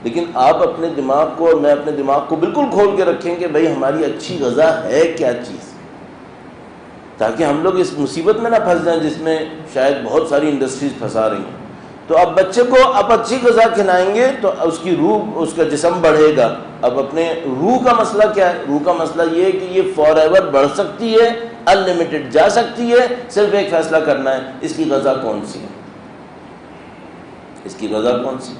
لیکن آپ اپنے دماغ کو اور میں اپنے دماغ کو بالکل کھول کے رکھیں کہ بھئی ہماری اچھی غذا ہے کیا چیز، تاکہ ہم لوگ اس مصیبت میں نہ پھنس جائیں جس میں شاید بہت ساری انڈسٹریز پھنسا رہی ہیں۔ تو اب بچے کو آپ اچھی غذا کھلائیں گے تو اس کی روح، اس کا جسم بڑھے گا۔ اب اپنے روح کا مسئلہ کیا ہے؟ روح کا مسئلہ یہ ہے کہ یہ فار ایور بڑھ سکتی ہے، ان لمیٹڈ جا سکتی ہے، صرف ایک فیصلہ کرنا ہے، اس کی غذا کون سی ہے، اس کی غذا کون سی؟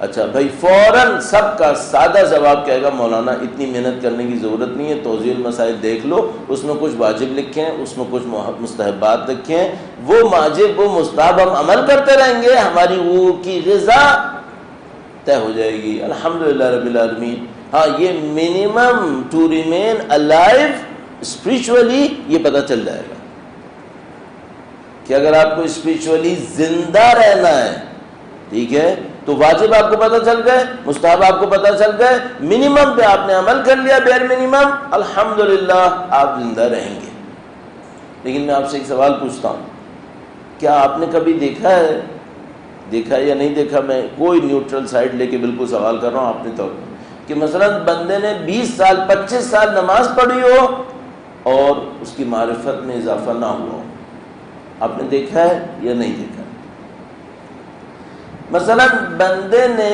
اچھا بھائی، فوراً سب کا سادہ جواب کہے گا مولانا اتنی محنت کرنے کی ضرورت نہیں ہے، توضیح المسائل دیکھ لو، اس میں کچھ واجب لکھے ہیں، اس میں کچھ مستحبات لکھے ہیں، وہ واجب وہ مستحب ہم عمل کرتے رہیں گے، ہماری روح کی غذا طے ہو جائے گی الحمدللہ رب العالمین۔ ہاں، یہ minimum to remain alive spiritually یہ پتہ چل جائے گا کہ اگر آپ کو اسپریچولی زندہ رہنا ہے، ٹھیک ہے، تو واجب آپ کو پتہ چل گئے، مستحب آپ کو پتہ چل گئے، منیمم پہ آپ نے عمل کر لیا، بیر منیمم، الحمدللہ آپ زندہ رہیں گے۔ لیکن میں آپ سے ایک سوال پوچھتا ہوں، کیا آپ نے کبھی دیکھا ہے یا نہیں دیکھا، میں کوئی نیوٹرل سائڈ لے کے بالکل سوال کر رہا ہوں اپنے طور پر، کہ مثلا بندے نے 20 سال 25 سال نماز پڑھی ہو اور اس کی معرفت میں اضافہ نہ ہوا ہو؟ آپ نے دیکھا ہے یا نہیں دیکھا؟ مثلا بندے نے،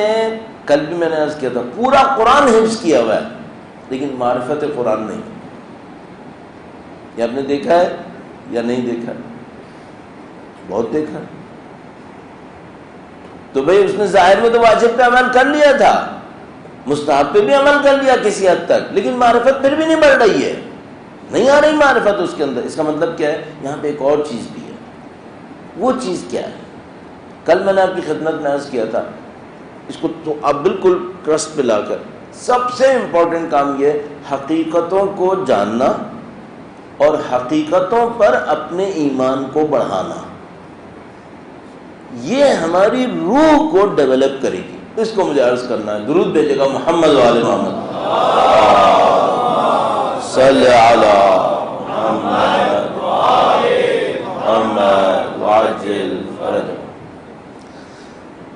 کل بھی میں نے عرض کیا تھا، پورا قرآن حفظ کیا ہوا ہے لیکن معرفت قرآن نہیں، یہ آپ نے دیکھا ہے یا نہیں دیکھا؟ بہت دیکھا۔ تو بھئی اس نے ظاہر میں تو واجب پہ عمل کر لیا تھا، مستحب پہ بھی عمل کر لیا کسی حد تک، لیکن معرفت پھر بھی نہیں بڑھ رہی ہے، نہیں آ رہی معرفت اس کے اندر۔ اس کا مطلب کیا ہے؟ یہاں پہ ایک اور چیز بھی ہے۔ وہ چیز کیا ہے؟ کل میں نے آپ کی خدمت میں عرض کیا تھا، اس کو تو آپ بالکل ٹرسٹ پہ لا کر، سب سے امپورٹنٹ کام یہ حقیقتوں کو جاننا اور حقیقتوں پر اپنے ایمان کو بڑھانا، یہ ہماری روح کو ڈیولپ کرے گی۔ اس کو مجھے عرض کرنا ہے، درود بھیجے گا محمد وآل محمد، صلی علی محمد محمد وعجل فرجہ۔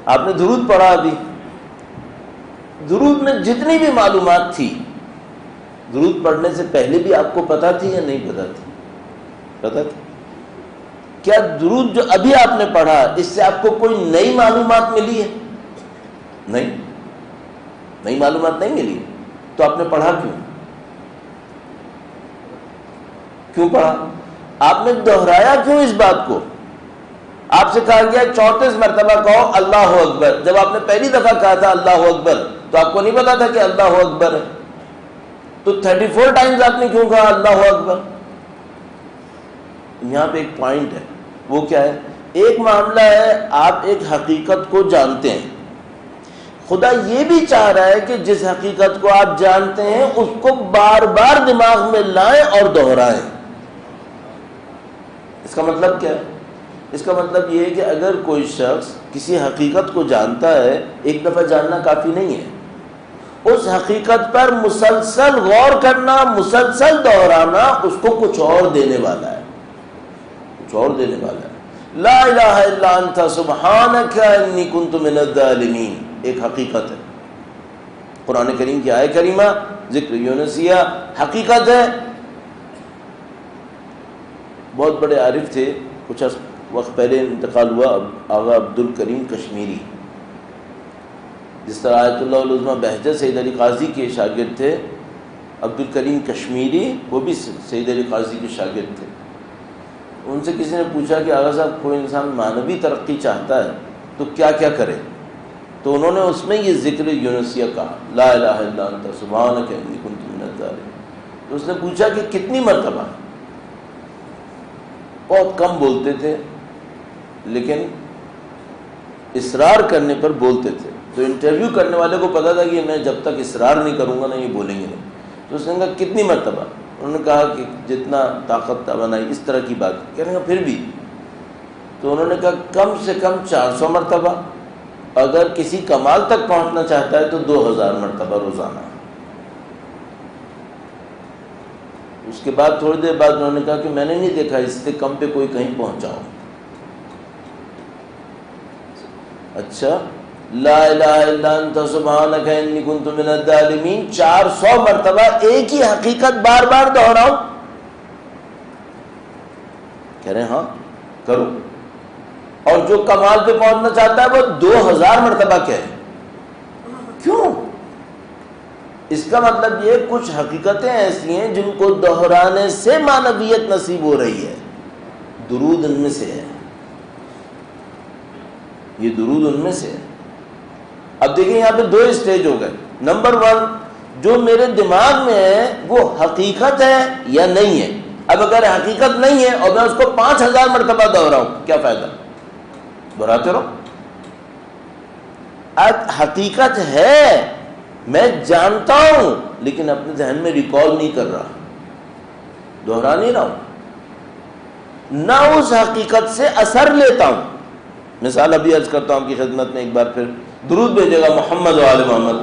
آپ نے درود پڑھا، ابھی درود میں جتنی بھی معلومات تھی، درود پڑھنے سے پہلے بھی آپ کو پتہ تھی یا نہیں پتہ تھی؟ پتہ تھی؟ کیا درود جو ابھی آپ نے پڑھا اس سے آپ کو کوئی نئی معلومات ملی ہے؟ نہیں، نئی معلومات نہیں ملی۔ تو آپ نے پڑھا کیوں پڑھا؟ آپ نے دہرایا کیوں اس بات کو؟ آپ سے کہا گیا 34 مرتبہ کہو اللہ اکبر، جب آپ نے پہلی دفعہ کہا تھا اللہ اکبر تو آپ کو نہیں پتا تھا کہ اللہ اکبر ہے، تو 34 ٹائمز آپ نے کیوں کہا اللہ اکبر؟ یہاں پہ ایک پوائنٹ ہے، وہ کیا ہے؟ ایک معاملہ ہے آپ ایک حقیقت کو جانتے ہیں، خدا یہ بھی چاہ رہا ہے کہ جس حقیقت کو آپ جانتے ہیں اس کو بار بار دماغ میں لائیں اور دہرائیں۔ اس کا مطلب کیا ہے؟ اس کا مطلب یہ ہے کہ اگر کوئی شخص کسی حقیقت کو جانتا ہے، ایک دفعہ جاننا کافی نہیں ہے، اس حقیقت پر مسلسل غور کرنا، مسلسل دہرانا اس کو کچھ اور دینے والا ہے، کچھ اور دینے والا ہے۔ لا الہ الا انت سبحانک انی کنت من الظالمین ایک حقیقت ہے، قرآن کریم کی آیہ کریمہ ذکر یونسیہ حقیقت ہے۔ بہت بڑے عارف تھے، کچھ وقت پہلے انتقال ہوا، آغا عبدالکریم کشمیری، جس طرح آیت اللہ العظمیٰ بہجت سید علی قاضی کے شاگرد تھے، عبدالکریم کشمیری وہ بھی سید علی قاضی کے شاگرد تھے۔ ان سے کسی نے پوچھا کہ آغا صاحب کوئی انسان معنوی ترقی چاہتا ہے تو کیا کیا کرے؟ تو انہوں نے اس میں یہ ذکر یونسیہ کہا، لا الہ الا انت سبحانک انی کنت من الظالمین۔ تو اس نے پوچھا کہ کتنی مرتبہ؟ بہت کم بولتے تھے لیکن اصرار کرنے پر بولتے تھے، تو انٹرویو کرنے والے کو پتا تھا کہ میں جب تک اصرار نہیں کروں گا نا یہ بولیں گے نہیں۔ تو اس نے کہا کتنی مرتبہ؟ انہوں نے کہا کہ جتنا طاقت توانائی، اس طرح کی بات۔ کہنے کا پھر بھی؟ تو انہوں نے کہا کم سے کم 400 مرتبہ، اگر کسی کمال تک پہنچنا چاہتا ہے تو 2000 مرتبہ روزانہ۔ اس کے بعد تھوڑی دیر بعد انہوں نے کہا کہ میں نے نہیں دیکھا اس سے کم پہ کوئی کہیں پہنچا ہو۔ اچھا، لا الہ الا انت سبحانک انی کنت من الظالمین 400 مرتبہ ایک ہی حقیقت بار بار دہراؤ؟ کہہ رہے ہیں ہاں کرو. اور جو کمال پہ پہنچنا چاہتا ہے وہ 2000 مرتبہ کہے. کیوں؟ اس کا مطلب یہ کچھ حقیقتیں ایسی ہیں جن کو دہرانے سے معنویت نصیب ہو رہی ہے. درود ان میں سے ہے، یہ درود ان میں سے ہے. اب دیکھیں یہاں پہ 2 اسٹیج ہو گئے. نمبر 1 جو میرے دماغ میں ہے وہ حقیقت ہے یا نہیں ہے. اب اگر حقیقت نہیں ہے اور میں اس کو 5000 مرتبہ دہراؤں کیا فائدہ؟ دہراتے رہو. اب حقیقت ہے میں جانتا ہوں لیکن اپنے ذہن میں ریکال نہیں کر رہا، دہرا نہیں رہا ہوں، نہ اس حقیقت سے اثر لیتا ہوں. مثال ابھی عرض کرتا ہوں کی خدمت میں، ایک بار پھر درود بھیجے گا محمد و آل محمد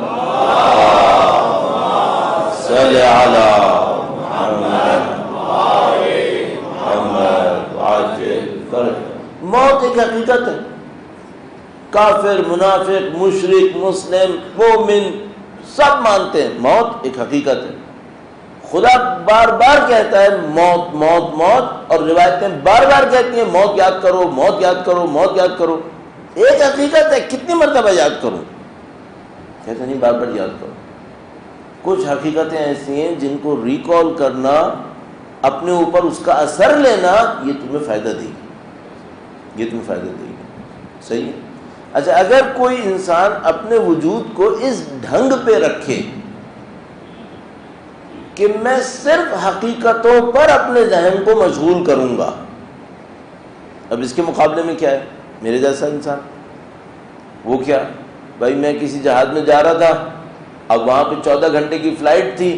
صلی علی محمد. موت ایک حقیقت ہے. کافر، منافق، مشرک، مسلم، مومن سب مانتے ہیں موت ایک حقیقت ہے. خدا بار بار کہتا ہے موت موت موت، اور روایتیں بار بار کہتی ہیں موت یاد کرو، موت یاد کرو، موت یاد کرو. ایک حقیقت ہے، کتنی مرتبہ یاد کروں؟ کہتے نہیں بار بار یاد کرو. کچھ حقیقتیں ایسی ہیں جن کو ریکال کرنا، اپنے اوپر اس کا اثر لینا، یہ تمہیں فائدہ دے گی، یہ تمہیں فائدہ دے گی. صحیح ہے. اچھا اگر کوئی انسان اپنے وجود کو اس ڈھنگ پہ رکھے کہ میں صرف حقیقتوں پر اپنے ذہن کو مشغول کروں گا، اب اس کے مقابلے میں کیا ہے؟ میرے جیسا انسان وہ کیا، بھائی میں کسی جہاز میں جا رہا تھا، اب وہاں پہ 14 گھنٹے کی فلائٹ تھی،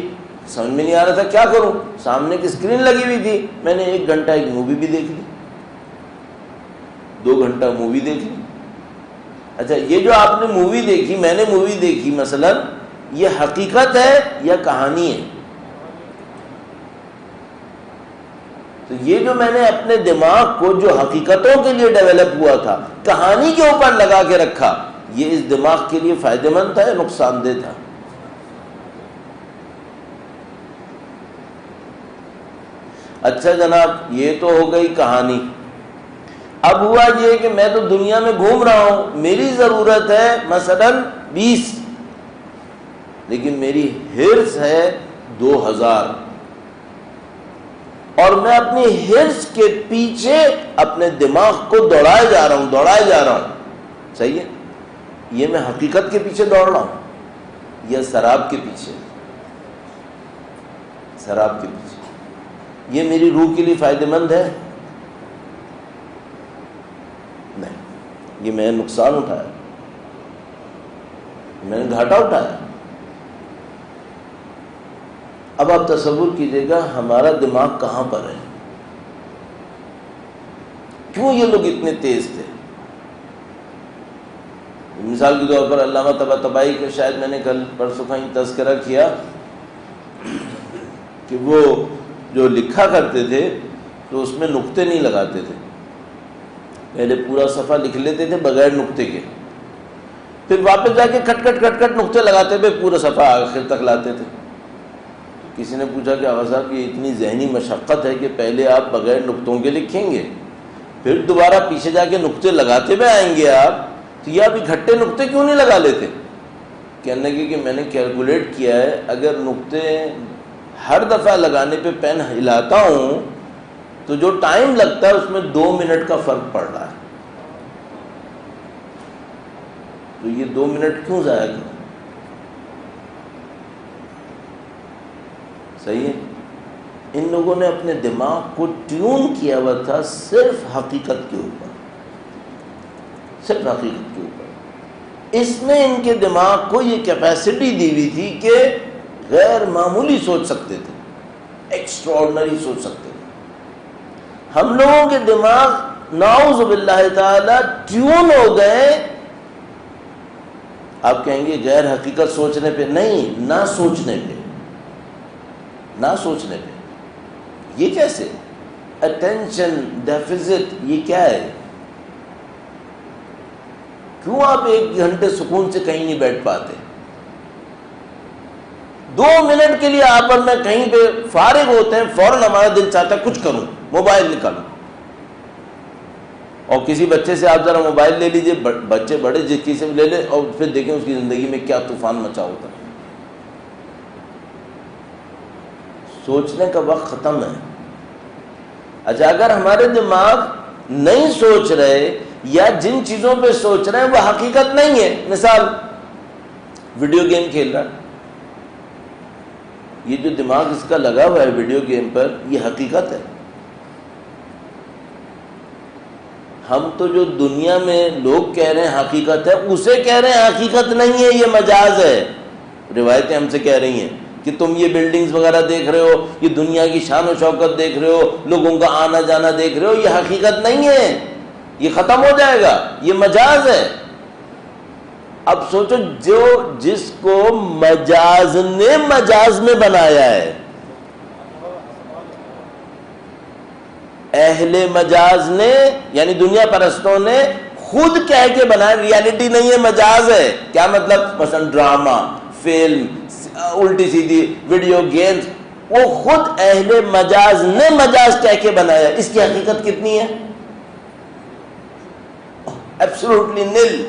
سمجھ میں نہیں آ رہا تھا کیا کروں. سامنے کی اسکرین لگی ہوئی تھی، میں نے 1 گھنٹہ ایک مووی بھی دیکھ لی، 2 گھنٹہ مووی دیکھ لی. اچھا یہ جو آپ نے مووی دیکھی، میں نے مووی دیکھی مثلا، یہ حقیقت ہے یا کہانی ہے؟ تو یہ جو میں نے اپنے دماغ کو جو حقیقتوں کے لیے ڈیولپ ہوا تھا کہانی کے اوپر لگا کے رکھا، یہ اس دماغ کے لیے فائدہ مند تھا یا نقصان دہ تھا؟ اچھا جناب یہ تو ہو گئی کہانی. اب ہوا یہ کہ میں تو دنیا میں گھوم رہا ہوں، میری ضرورت ہے مثلا 20 لیکن میری ہرس ہے 2000، اور میں اپنی ہرس کے پیچھے اپنے دماغ کو دوڑائے جا رہا ہوں. صحیح ہے. یہ میں حقیقت کے پیچھے دوڑ رہا ہوں یا سراب کے پیچھے؟ سراب کے پیچھے. یہ میری روح کے لیے فائدہ مند ہے؟ نہیں، یہ میں نے نقصان اٹھایا، میں نے گھاٹا اٹھایا. اب آپ تصور کیجئے گا ہمارا دماغ کہاں پر ہے؟ کیوں یہ لوگ اتنے تیز تھے؟ مثال کے طور پر علامہ طباطبائی کا شاید میں نے کل پرسوں کہیں تذکرہ کیا کہ وہ جو لکھا کرتے تھے تو اس میں نقطے نہیں لگاتے تھے. پہلے پورا صفحہ لکھ لیتے تھے بغیر نقطے کے، پھر واپس جا کے کٹ کٹ نقطے لگاتے ہوئے پورا صفحہ آخر تک لاتے تھے. کسی نے پوچھا کہ آغا صاحب یہ اتنی ذہنی مشقت ہے کہ پہلے آپ بغیر نقطوں کے لکھیں گے پھر دوبارہ پیچھے جا کے نقطے لگاتے ہوئے آئیں گے آپ، تو یہ ابھی گھٹے نقطے کیوں نہیں لگا لیتے؟ کہنے لگے کہ میں نے کیلکولیٹ کیا ہے، اگر نقطے ہر دفعہ لگانے پہ پین ہلاتا ہوں تو جو ٹائم لگتا ہے اس میں 2 منٹ کا فرق پڑ رہا ہے، تو یہ 2 منٹ کیوں ضائع کریں؟ صحیح ہے. ان لوگوں نے اپنے دماغ کو ٹیون کیا ہوا تھا صرف حقیقت کے اوپر، صرف حقیقت کے اوپر. اس نے ان کے دماغ کو یہ کیپیسٹی دی ہوئی تھی کہ غیر معمولی سوچ سکتے تھے، ایکسٹراڈنری سوچ سکتے تھے. ہم لوگوں کے دماغ نعوذ باللہ تعالی ٹیون ہو گئے، آپ کہیں گے غیر حقیقت سوچنے پہ نہیں، نہ سوچنے پہ، نہ سوچنے پہ. یہ کیسے؟ اٹینشن ڈیفیسٹ، یہ کیا ہے؟ کیوں آپ 1 گھنٹے سکون سے کہیں نہیں بیٹھ پاتے؟ 2 منٹ کے لیے آپ اور میں کہیں پہ فارغ ہوتے ہیں، فوراً ہمارا دل چاہتا ہے کچھ کروں، موبائل نکالوں. اور کسی بچے سے آپ ذرا موبائل لے لیجئے، بچے بڑے جس کی سے لے لیں، اور پھر دیکھیں اس کی زندگی میں کیا طوفان مچا ہوتا ہے. سوچنے کا وقت ختم ہے. اچھا، اگر ہمارے دماغ نہیں سوچ رہے یا جن چیزوں پہ سوچ رہے ہیں وہ حقیقت نہیں ہے، مثال ویڈیو گیم کھیل رہا ہے، یہ جو دماغ اس کا لگا ہوا ہے ویڈیو گیم پر، یہ حقیقت ہے. ہم تو جو دنیا میں لوگ کہہ رہے ہیں حقیقت ہے، اسے کہہ رہے ہیں حقیقت نہیں ہے، یہ مجاز ہے. روایتیں ہم سے کہہ رہی ہیں کہ تم یہ بلڈنگز وغیرہ دیکھ رہے ہو، یہ دنیا کی شان و شوکت دیکھ رہے ہو، لوگوں کا آنا جانا دیکھ رہے ہو، یہ حقیقت نہیں ہے، یہ ختم ہو جائے گا، یہ مجاز ہے. اب سوچو، جو جس کو مجاز نے مجاز میں بنایا ہے، اہل مجاز نے یعنی دنیا پرستوں نے خود کہہ کے بنایا، ریالٹی نہیں ہے، مجاز ہے. کیا مطلب؟ مثلا ڈرامہ، فلم، الٹی سیدھی ویڈیو گیمز، وہ خود اہل مجاز نے مجاز کہہ کے بنایا. اس کی حقیقت کتنی ہے؟ ایبسولوٹلی نل.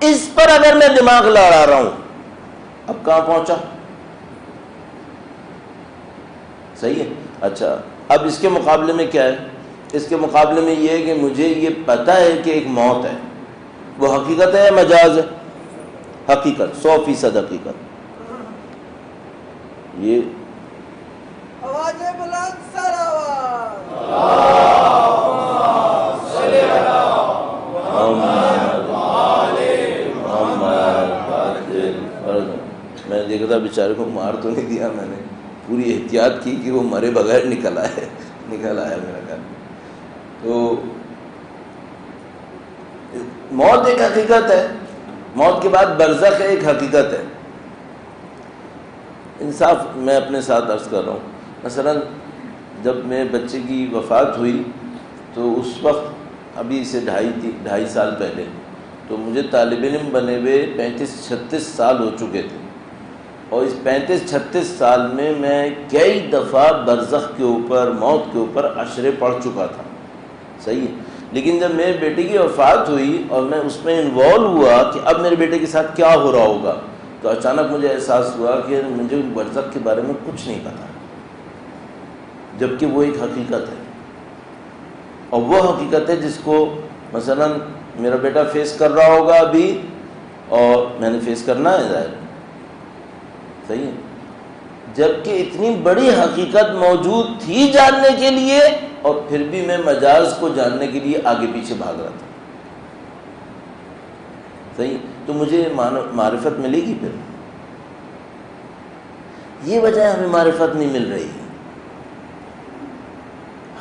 اس پر اگر میں دماغ لڑا رہا ہوں، اب کہاں پہنچا؟ صحیح ہے. اچھا، اب اس کے مقابلے میں کیا ہے؟ اس کے مقابلے میں یہ ہے کہ مجھے یہ پتہ ہے کہ ایک موت ہے، وہ حقیقت ہے یا مجاز ہے؟ حقیقت، 100% حقیقت. یہ آواز بلند سر میں نے دیکھا تھا بیچارے کو مار تو نہیں دیا، میں نے پوری احتیاط کی کہ وہ مرے بغیر نکل آیا میرا گھر. تو موت ایک حقیقت ہے، موت کے بعد برزخ ایک حقیقت ہے. انصاف میں اپنے ساتھ عرض کر رہا ہوں، مثلا جب میرے بچے کی وفات ہوئی تو اس وقت ابھی سے 2.5 سال پہلے، تو مجھے طالب علم بنے ہوئے 35-36 سال ہو چکے تھے. اور اس 35-36 سال میں کئی دفعہ برزخ کے اوپر، موت کے اوپر عشرے پڑھ چکا تھا. صحیح ہے. لیکن جب میرے بیٹے کی وفات ہوئی اور میں اس میں انوالو ہوا کہ اب میرے بیٹے کے ساتھ کیا ہو رہا ہوگا، تو اچانک مجھے احساس ہوا کہ مجھے برزخ کے بارے میں کچھ نہیں پتا، جبکہ وہ ایک حقیقت ہے. اور وہ حقیقت ہے جس کو مثلا میرا بیٹا فیس کر رہا ہوگا ابھی، اور میں نے فیس کرنا ہے ظاہر. صحیح ہے. جبکہ اتنی بڑی حقیقت موجود تھی جاننے کے لیے، اور پھر بھی میں مجاز کو جاننے کے لیے آگے پیچھے بھاگ رہا تھا. صحیح. تو مجھے معرفت ملے گی پھر؟ یہ وجہ ہمیں معرفت نہیں مل رہی.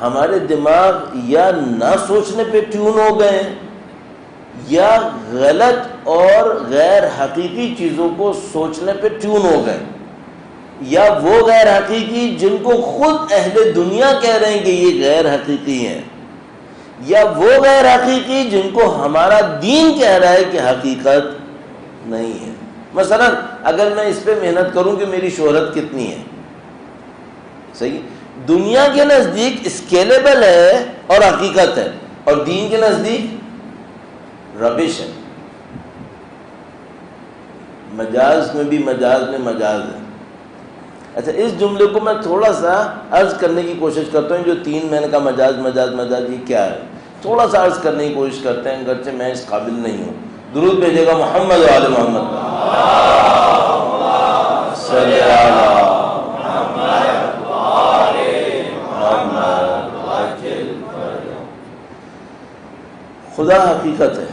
ہمارے دماغ یا نہ سوچنے پہ ٹیون ہو گئے ہیں، یا غلط اور غیر حقیقی چیزوں کو سوچنے پہ ٹیون ہو گئے، یا وہ غیر حقیقی جن کو خود اہل دنیا کہہ رہے ہیں کہ یہ غیر حقیقی ہیں، یا وہ غیر حقیقی جن کو ہمارا دین کہہ رہا ہے کہ حقیقت نہیں ہے. مثلا اگر میں اس پہ محنت کروں کہ میری شہرت کتنی ہے، صحیح، دنیا کے نزدیک اسکیلیبل ہے اور حقیقت ہے، اور دین کے نزدیک ربش ہے. مجاز میں بھی مجاز میں مجاز ہے. اچھا، اس جملے کو میں تھوڑا سا عرض کرنے کی کوشش کرتا ہوں. جو 3 میں نے کہا مجاز مجاز مجاز، یہ کیا ہے؟ تھوڑا سا عرض کرنے کی کوشش کرتے ہیں، گرچہ میں اس قابل نہیں ہوں. درود بھیجے گا محمد و آل محمد. صلی اللہ خدا حقیقت ہے.